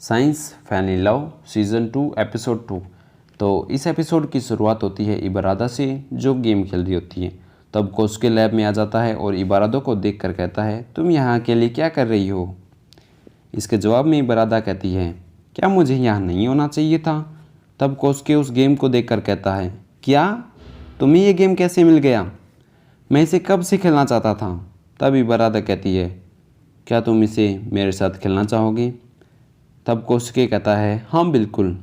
Science fan in love season 2 episode 2। तो इस episode की शुरुआत होती है इबारादा से, जो गेम खेल रही होती है। तब कोसके लैब में आ जाता है और इबारादा को देखकर कहता है, तुम यहाँ अकेले क्या कर रही हो। इसके जवाब में इबारादा कहती है, क्या मुझे यहाँ नहीं होना चाहिए था। तब कोसके उस गेम को देखकर कहता है, क्या तुम्हें ये गेम कैसे मिल गया, मैं इसे कब से खेलना चाहता था। तब इबारादा कहती है, क्या तुम इसे मेरे साथ खेलना चाहोगे। तब कोसके कहता है, हाँ बिल्कुल,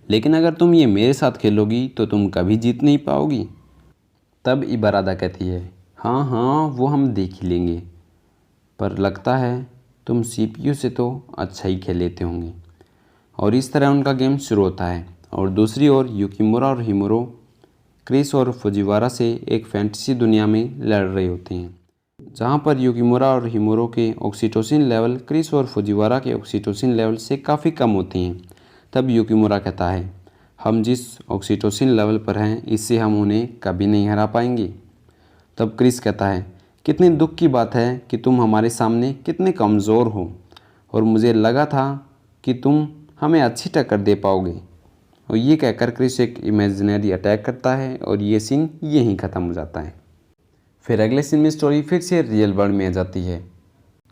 लेकिन अगर तुम ये मेरे साथ खेलोगी तो तुम कभी जीत नहीं पाओगी। तब इबारादा कहती है, हाँ हाँ वो हम देख ही लेंगे, पर लगता है तुम सीपीयू से तो अच्छा ही खेल लेते होंगे। और इस तरह उनका गेम शुरू होता है। और दूसरी ओर युकिमुरा और हिमुरो क्रिस और फुजिवारा से एक फैंटेसी दुनिया में लड़ रहे होते हैं, जहाँ पर युकिमुरा और हिमुरो के ऑक्सीटोसिन लेवल क्रिस और फुजिवारा के ऑक्सीटोसिन लेवल से काफ़ी कम होते हैं। तब युकिमुरा कहता है, हम जिस ऑक्सीटोसिन लेवल पर हैं इससे हम उन्हें कभी नहीं हरा पाएंगे। तब क्रिस कहता है, कितने दुख की बात है कि तुम हमारे सामने कितने कमज़ोर हो, और मुझे लगा था कि तुम हमें अच्छी टक्कर दे पाओगे। और ये कहकर क्रिस एक इमेजिनरी अटैक करता है और ये सीन यहीं ख़त्म हो जाता है। फिर अगले सीन में स्टोरी फिर से रियल वर्ल्ड में आ जाती है,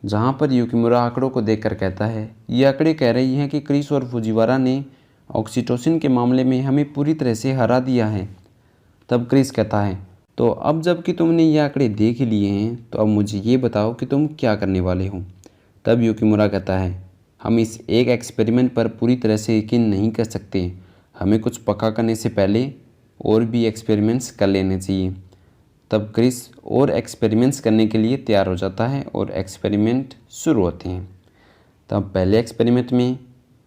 जहाँ पर युकिमुरा आंकड़ों को देखकर कहता है, ये आंकड़े कह रही हैं कि क्रिस और फुजिवारा ने ऑक्सीटोसिन के मामले में हमें पूरी तरह से हरा दिया है। तब क्रिस कहता है, तो अब जबकि तुमने ये आंकड़े देख लिए हैं तो अब मुझे ये बताओ कि तुम क्या करने वाले हो। तब युकिमुरा कहता है, हम इस एक एक्सपेरिमेंट पर पूरी तरह से यकीन नहीं कर सकते, हमें कुछ पक्का करने से पहले और भी एक्सपेरिमेंट्स कर लेने चाहिए। तब क्रिस और एक्सपेरिमेंट्स करने के लिए तैयार हो जाता है और एक्सपेरिमेंट शुरू होते हैं। तब पहले एक्सपेरिमेंट में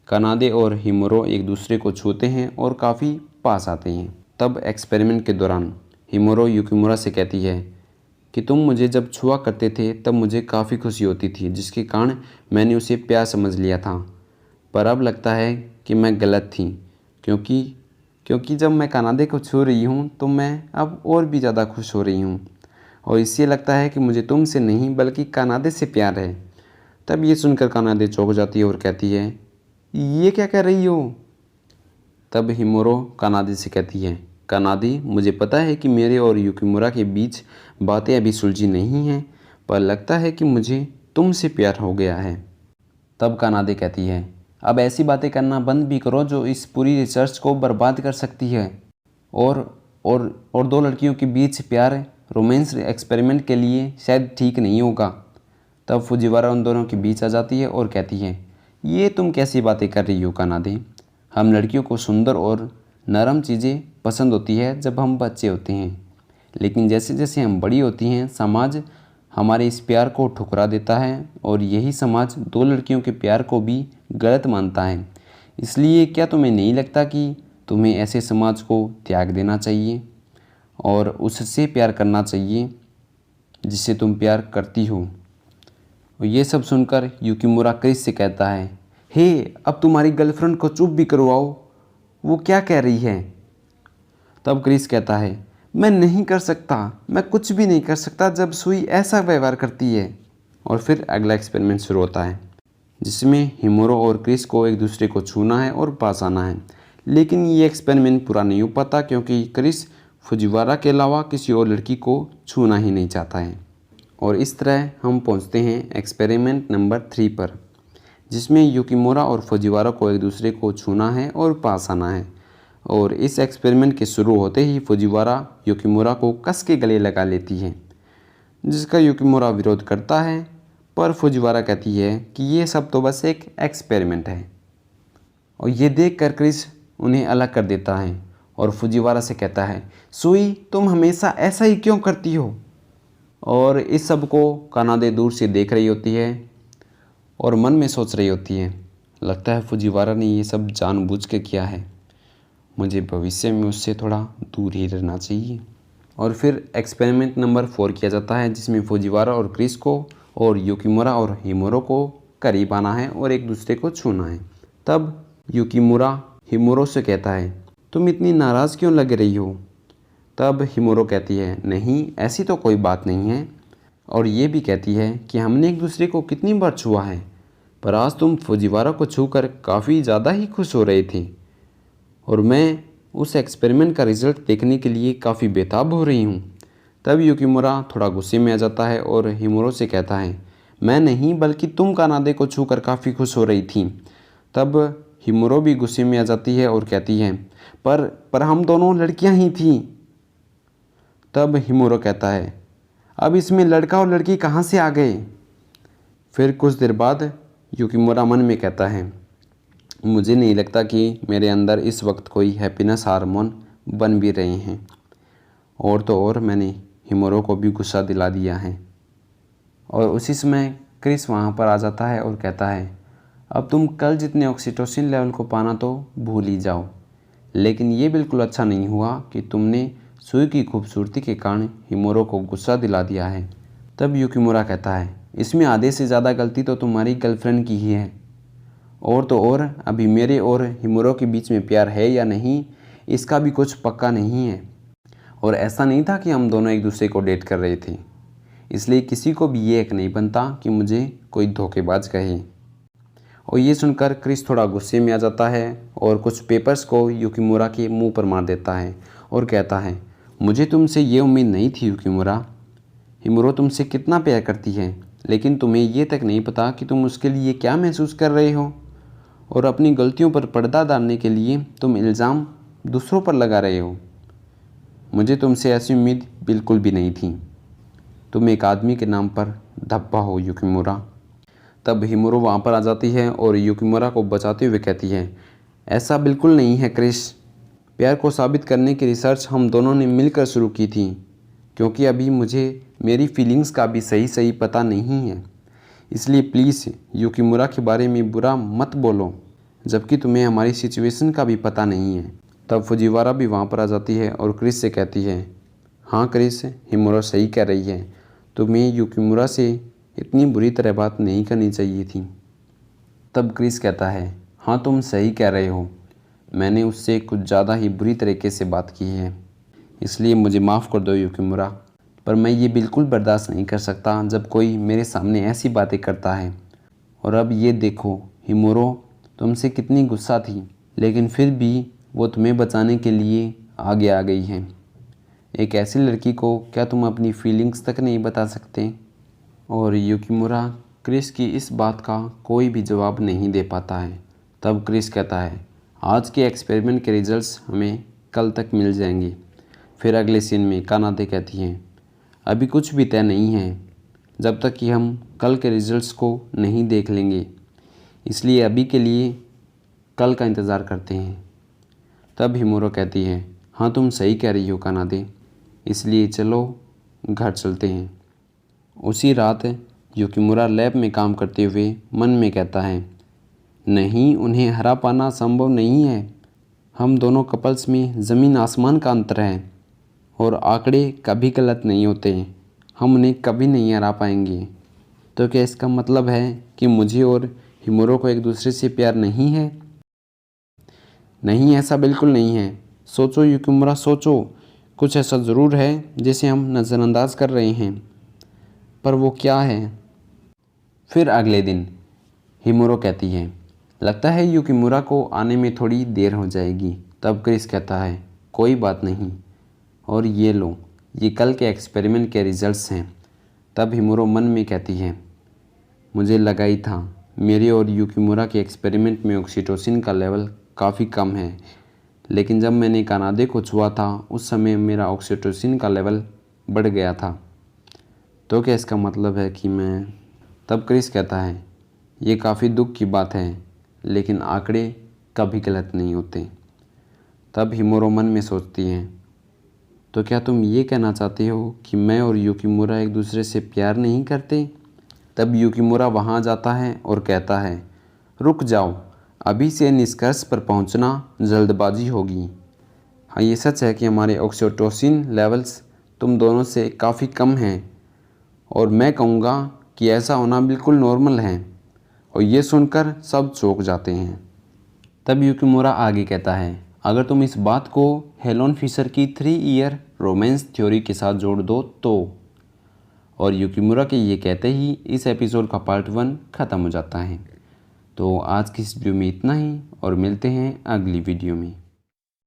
कानाडे और हिमुरो एक दूसरे को छूते हैं और काफ़ी पास आते हैं। तब एक्सपेरिमेंट के दौरान हिमुरो युकिमुरा से कहती है कि तुम मुझे जब छुआ करते थे तब मुझे काफ़ी खुशी होती थी, जिसके कारण मैंने उसे प्यार समझ लिया था, पर अब लगता है कि मैं गलत थी, क्योंकि जब मैं कानाडे को छू रही हूँ तो मैं अब और भी ज़्यादा खुश हो रही हूँ, और इससे लगता है कि मुझे तुमसे नहीं बल्कि कानाडे से प्यार है। तब ये सुनकर कानाडे चौंक जाती है और कहती है, ये क्या कह रही हो। तब हिमुरो कानाडे से कहती है, कानाडे मुझे पता है कि मेरे और युकिमुरा के बीच बातें अभी सुलझी नहीं हैं, पर लगता है कि मुझे तुमसे प्यार हो गया है। तब कानाडे कहती है, अब ऐसी बातें करना बंद भी करो जो इस पूरी रिसर्च को बर्बाद कर सकती है। और और दो लड़कियों के बीच प्यार रोमांस एक्सपेरिमेंट के लिए शायद ठीक नहीं होगा। तब फुजिवारा उन दोनों के बीच आ जाती है और कहती है, ये तुम कैसी बातें कर रही हो कानाडे, हम लड़कियों को सुंदर और नरम चीज़ें पसंद होती है जब हम बच्चे होते हैं, लेकिन जैसे जैसे हम बड़ी होती हैं समाज हमारे इस प्यार को ठुकरा देता है, और यही समाज दो लड़कियों के प्यार को भी गलत मानता है। इसलिए क्या तुम्हें नहीं लगता कि तुम्हें ऐसे समाज को त्याग देना चाहिए और उससे प्यार करना चाहिए जिससे तुम प्यार करती हो। और ये सब सुनकर युकिमुरा क्रिस से कहता है, हे अब तुम्हारी गर्लफ्रेंड को चुप भी करवाओ, वो क्या कह रही है। तब क्रिस कहता है, मैं नहीं कर सकता, मैं कुछ भी नहीं कर सकता जब सुई ऐसा व्यवहार करती है। और फिर अगला एक्सपेरिमेंट शुरू होता है, जिसमें हिमुरो और क्रिस को एक दूसरे को छूना है और पास आना है। लेकिन ये एक्सपेरिमेंट पूरा नहीं हो पाता क्योंकि क्रिस फुजिवारा के अलावा किसी और लड़की को छूना ही नहीं चाहता है। और इस तरह हम पहुंचते हैं एक्सपेरिमेंट नंबर 3 पर, जिसमें युकिमुरा और फुजिवारा को एक दूसरे को छूना है और पास आना है। और इस एक्सपेरिमेंट के शुरू होते ही फुजिवारा युकिमुरा को कस के गले लगा लेती है, जिसका युकिमुरा विरोध करता है, पर फुजिवारा कहती है कि ये सब तो बस एक एक्सपेरिमेंट है। और ये देखकर क्रिस उन्हें अलग कर देता है और फुजिवारा से कहता है, सुई तुम हमेशा ऐसा ही क्यों करती हो। और इस सब को कानाडे दूर से देख रही होती है और मन में सोच रही होती है, लगता है फुजिवारा ने ये सब जानबूझ के किया है, मुझे भविष्य में उससे थोड़ा दूर ही रहना चाहिए। और फिर एक्सपेरिमेंट नंबर 4 किया जाता है, जिसमें फुजिवारा और क्रिस को और युकिमुरा और हिमुरो को करीब आना है और एक दूसरे को छूना है। तब युकिमुरा हिमुरो से कहता है, तुम इतनी नाराज़ क्यों लग रही हो। तब हिमुरो कहती है, नहीं ऐसी तो कोई बात नहीं है, और ये भी कहती है कि हमने एक दूसरे को कितनी बार छुआ है, पर आज तुम फुजिवारा को छूकर काफ़ी ज़्यादा ही खुश हो रहे थे और मैं उस एक्सपेरिमेंट का रिज़ल्ट देखने के लिए काफ़ी बेताब हो रही हूँ। तब युकिमुरा थोड़ा गुस्से में आ जाता है और हिमुरो से कहता है, मैं नहीं बल्कि तुम कानाडे को छूकर काफ़ी खुश हो रही थी। तब हिमुरो भी गुस्से में आ जाती है और कहती है, पर हम दोनों लड़कियां ही थी। तब हिमुरो कहता है, अब इसमें लड़का और लड़की कहाँ से आ गए। फिर कुछ देर बाद युकिमुरा मन में कहता है, मुझे नहीं लगता कि मेरे अंदर इस वक्त कोई हैप्पीनेस हार्मोन बन भी रहे हैं। और तो और मैंने हिमुरो को भी गुस्सा दिला दिया है। और उसी समय क्रिस वहाँ पर आ जाता है और कहता है, अब तुम कल जितने ऑक्सीटोसिन लेवल को पाना तो भूल ही जाओ, लेकिन ये बिल्कुल अच्छा नहीं हुआ कि तुमने सुई की खूबसूरती के कारण हिमुरो को गुस्सा दिला दिया है। तब युकिमुरा कहता है, इसमें आधे से ज़्यादा गलती तो तुम्हारी गर्लफ्रेंड की ही है। और तो और अभी मेरे और हिमुरो के बीच में प्यार है या नहीं, इसका भी कुछ पक्का नहीं है। और ऐसा नहीं था कि हम दोनों एक दूसरे को डेट कर रहे थे, इसलिए किसी को भी ये एक नहीं बनता कि मुझे कोई धोखेबाज कहे। और ये सुनकर क्रिस थोड़ा गुस्से में आ जाता है और कुछ पेपर्स को युकिमुरा के मुंह पर मार देता है और कहता है, मुझे तुमसे ये उम्मीद नहीं थी युकिमुरा। हिमुरो तुमसे कितना प्यार करती है, लेकिन तुम्हें ये तक नहीं पता कि तुम उसके लिए क्या महसूस कर रहे हो। और अपनी गलतियों पर पर्दा डालने के लिए तुम इल्ज़ाम दूसरों पर लगा रहे हो। मुझे तुमसे ऐसी उम्मीद बिल्कुल भी नहीं थी। तुम एक आदमी के नाम पर धब्बा हो युकिमुरा। तब हिमुरो वहाँ पर आ जाती है और युकिमुरा को बचाते हुए कहती है, ऐसा बिल्कुल नहीं है क्रिस। प्यार को साबित करने की रिसर्च हम दोनों ने मिलकर शुरू की थी, क्योंकि अभी मुझे मेरी फीलिंग्स का भी सही पता नहीं है। इसलिए प्लीज़ युकिमुरा के बारे में बुरा मत बोलो, जबकि तुम्हें हमारी सिचुएशन का भी पता नहीं है। तब फुजिवारा भी वहाँ पर आ जाती है और क्रिस से कहती है, हाँ क्रिस, हिमुरो सही कह रही है, तुम्हें युकिमुरा से इतनी बुरी तरह बात नहीं करनी चाहिए थी। तब क्रिस कहता है, हाँ तुम सही कह रहे हो, मैंने उससे कुछ ज़्यादा ही बुरी तरीके से बात की है, इसलिए मुझे माफ़ कर दो युकिमुरा। पर मैं ये बिल्कुल बर्दाश्त नहीं कर सकता जब कोई मेरे सामने ऐसी बातें करता है। और अब ये देखो हिमुरो तुमसे कितनी गुस्सा थी, लेकिन फिर भी वो तुम्हें बचाने के लिए आगे आ गई है। एक ऐसी लड़की को क्या तुम अपनी फीलिंग्स तक नहीं बता सकते। और युकिमुरा क्रिस की इस बात का कोई भी जवाब नहीं दे पाता है। तब क्रिस कहता है, आज के एक्सपेरिमेंट के रिजल्ट्स हमें कल तक मिल जाएंगे। फिर अगले सीन में कानाडे कहती हैं, अभी कुछ भी तय नहीं है जब तक कि हम कल के रिजल्ट्स को नहीं देख लेंगे, इसलिए अभी के लिए कल का इंतज़ार करते हैं। तब हिमुरो कहती है, हाँ तुम सही कह रही हो कानाडे, इसलिए चलो घर चलते हैं। उसी रात युकिमुरा लैब में काम करते हुए मन में कहता है, नहीं, उन्हें हरा पाना संभव नहीं है। हम दोनों कपल्स में ज़मीन आसमान का अंतर है और आंकड़े कभी गलत नहीं होते। हम उन्हें कभी नहीं हरा पाएंगे। तो क्या इसका मतलब है कि मुझे और हिमुरो को एक दूसरे से प्यार नहीं है? नहीं, ऐसा बिल्कुल नहीं है। सोचो युकिमुरा, सोचो, कुछ ऐसा ज़रूर है जिसे हम नज़रअंदाज कर रहे हैं, पर वो क्या है? फिर अगले दिन हिमुरो कहती है, लगता है युकिमुरा को आने में थोड़ी देर हो जाएगी। तब क्रिस कहता है, कोई बात नहीं, और ये लो, ये कल के एक्सपेरिमेंट के रिजल्ट्स हैं। तब हिमुरो मन में कहती है, मुझे लगा ही था, मेरे और युकिमुरा के एक्सपेरिमेंट में ऑक्सीटोसिन का लेवल काफ़ी कम है, लेकिन जब मैंने कानाडे को छुआ था उस समय मेरा ऑक्सीटोसिन का लेवल बढ़ गया था। तो क्या इसका मतलब है कि मैं? तब क्रिस कहता है, ये काफ़ी दुख की बात है, लेकिन आंकड़े कभी गलत नहीं होते। तब हिमुरो मन में सोचती हैं, तो क्या तुम ये कहना चाहते हो कि मैं और युकिमुरा एक दूसरे से प्यार नहीं करते? तब युकिमुरा वहाँ जाता है और कहता है, रुक जाओ, अभी से निष्कर्ष पर पहुँचना जल्दबाजी होगी। हाँ, ये सच है कि हमारे ऑक्सीटोसिन लेवल्स तुम दोनों से काफ़ी कम हैं, और मैं कहूँगा कि ऐसा होना बिल्कुल नॉर्मल है। और ये सुनकर सब चौंक जाते हैं। तब युकिमुरा आगे कहता है, अगर तुम इस बात को हेलोन फिशर की 3 ईयर रोमांस थ्योरी के साथ जोड़ दो तो। और युकिमुरा के ये कहते ही इस एपिसोड का पार्ट 1 ख़त्म हो जाता है। तो आज की इस वीडियो में इतना ही और मिलते हैं अगली वीडियो में।